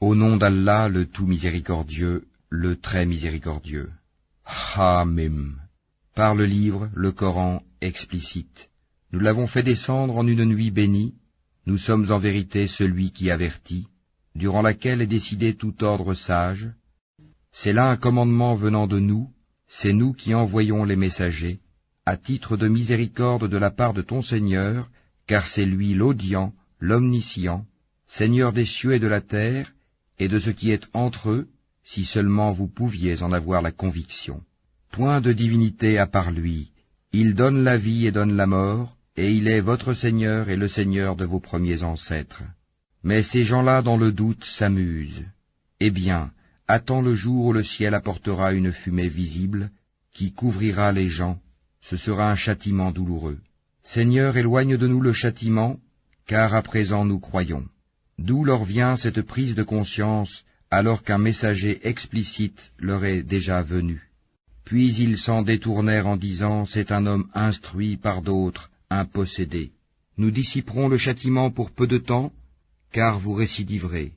Au nom d'Allah, le tout miséricordieux, le très miséricordieux. Hamim. Par le livre, le Coran, explicite. Nous l'avons fait descendre en une nuit bénie. Nous sommes en vérité celui qui avertit, durant laquelle est décidé tout ordre sage. C'est là un commandement venant de nous, c'est nous qui envoyons les messagers, à titre de miséricorde de la part de ton Seigneur, car c'est lui l'audient, l'omniscient, Seigneur des cieux et de la terre, et de ce qui est entre eux, si seulement vous pouviez en avoir la conviction. Point de divinité à part lui, il donne la vie et donne la mort, et il est votre Seigneur et le Seigneur de vos premiers ancêtres. Mais ces gens-là dans le doute s'amusent. Eh bien, attends le jour où le ciel apportera une fumée visible, qui couvrira les gens, ce sera un châtiment douloureux. Seigneur, éloigne de nous le châtiment, car à présent nous croyons. D'où leur vient cette prise de conscience, alors qu'un messager explicite leur est déjà venu. Puis ils s'en détournèrent en disant, c'est un homme instruit par d'autres, un possédé. Nous dissiperons le châtiment pour peu de temps, car vous récidiverez,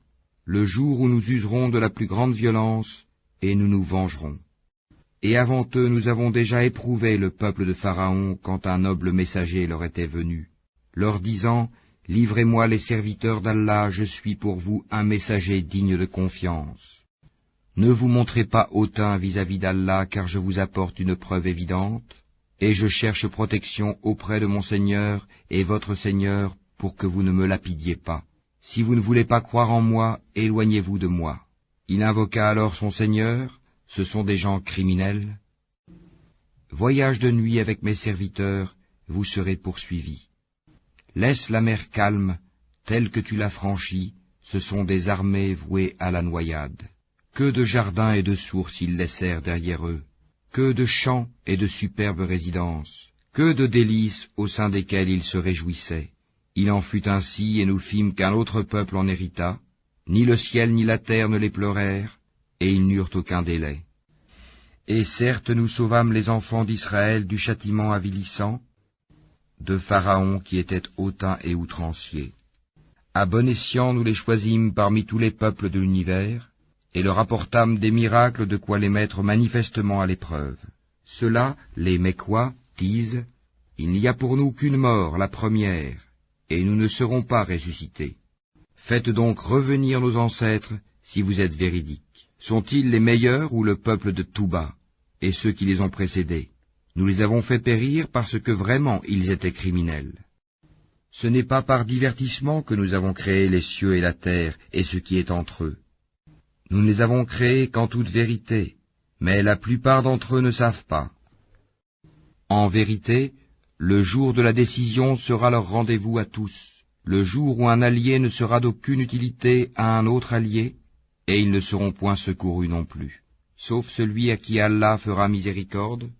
le jour où nous userons de la plus grande violence, et nous nous vengerons. Et avant eux nous avons déjà éprouvé le peuple de Pharaon quand un noble messager leur était venu, leur disant, livrez-moi les serviteurs d'Allah, je suis pour vous un messager digne de confiance. Ne vous montrez pas hautain vis-à-vis d'Allah, car je vous apporte une preuve évidente, et je cherche protection auprès de mon Seigneur et votre Seigneur pour que vous ne me lapidiez pas. Si vous ne voulez pas croire en moi, éloignez-vous de moi. Il invoqua alors son Seigneur, ce sont des gens criminels. Voyage de nuit avec mes serviteurs, vous serez poursuivis. Laisse la mer calme, telle que tu l'as franchie, ce sont des armées vouées à la noyade. Que de jardins et de sources ils laissèrent derrière eux, que de champs et de superbes résidences, que de délices au sein desquelles ils se réjouissaient. Il en fut ainsi, et nous fîmes qu'un autre peuple en hérita, ni le ciel ni la terre ne les pleurèrent, et ils n'eurent aucun délai. Et certes nous sauvâmes les enfants d'Israël du châtiment avilissant, de Pharaon qui était hautain et outrancier. À bon escient nous les choisîmes parmi tous les peuples de l'univers, et leur apportâmes des miracles de quoi les mettre manifestement à l'épreuve. Ceux-là, les Mécois, disent, il n'y a pour nous qu'une mort, la première, et nous ne serons pas ressuscités. Faites donc revenir nos ancêtres, si vous êtes véridiques. Sont-ils les meilleurs ou le peuple de Touba, et ceux qui les ont précédés? Nous les avons fait périr parce que vraiment ils étaient criminels. Ce n'est pas par divertissement que nous avons créé les cieux et la terre et ce qui est entre eux. Nous ne les avons créés qu'en toute vérité, mais la plupart d'entre eux ne savent pas. En vérité, le jour de la décision sera leur rendez-vous à tous, le jour où un allié ne sera d'aucune utilité à un autre allié, et ils ne seront point secourus non plus, sauf celui à qui Allah fera miséricorde,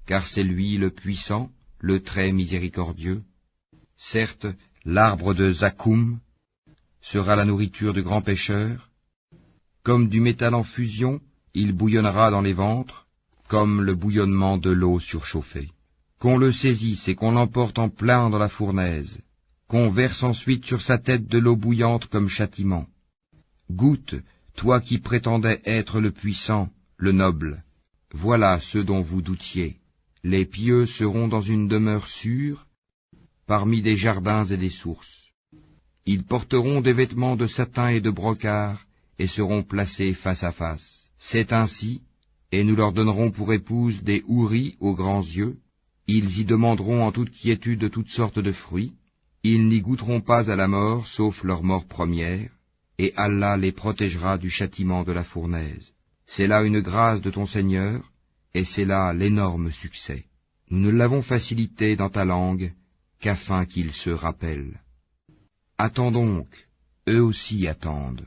car c'est lui le puissant, le très miséricordieux. Certes, l'arbre de Zakoum sera la nourriture de grands pêcheurs. Comme du métal en fusion, il bouillonnera dans les ventres, comme le bouillonnement de l'eau surchauffée. Qu'on le saisisse et qu'on l'emporte en plein dans la fournaise, qu'on verse ensuite sur sa tête de l'eau bouillante comme châtiment. Goûte, toi qui prétendais être le puissant, le noble. Voilà ceux dont vous doutiez. Les pieux seront dans une demeure sûre, parmi des jardins et des sources. Ils porteront des vêtements de satin et de brocart, et seront placés face à face. C'est ainsi, et nous leur donnerons pour épouse des houris aux grands yeux. Ils y demanderont en toute quiétude toutes sortes de fruits. Ils n'y goûteront pas à la mort, sauf leur mort première, et Allah les protégera du châtiment de la fournaise. C'est là une grâce de ton Seigneur, et c'est là l'énorme succès. Nous ne l'avons facilité dans ta langue, qu'afin qu'ils se rappellent. Attends donc, eux aussi attendent.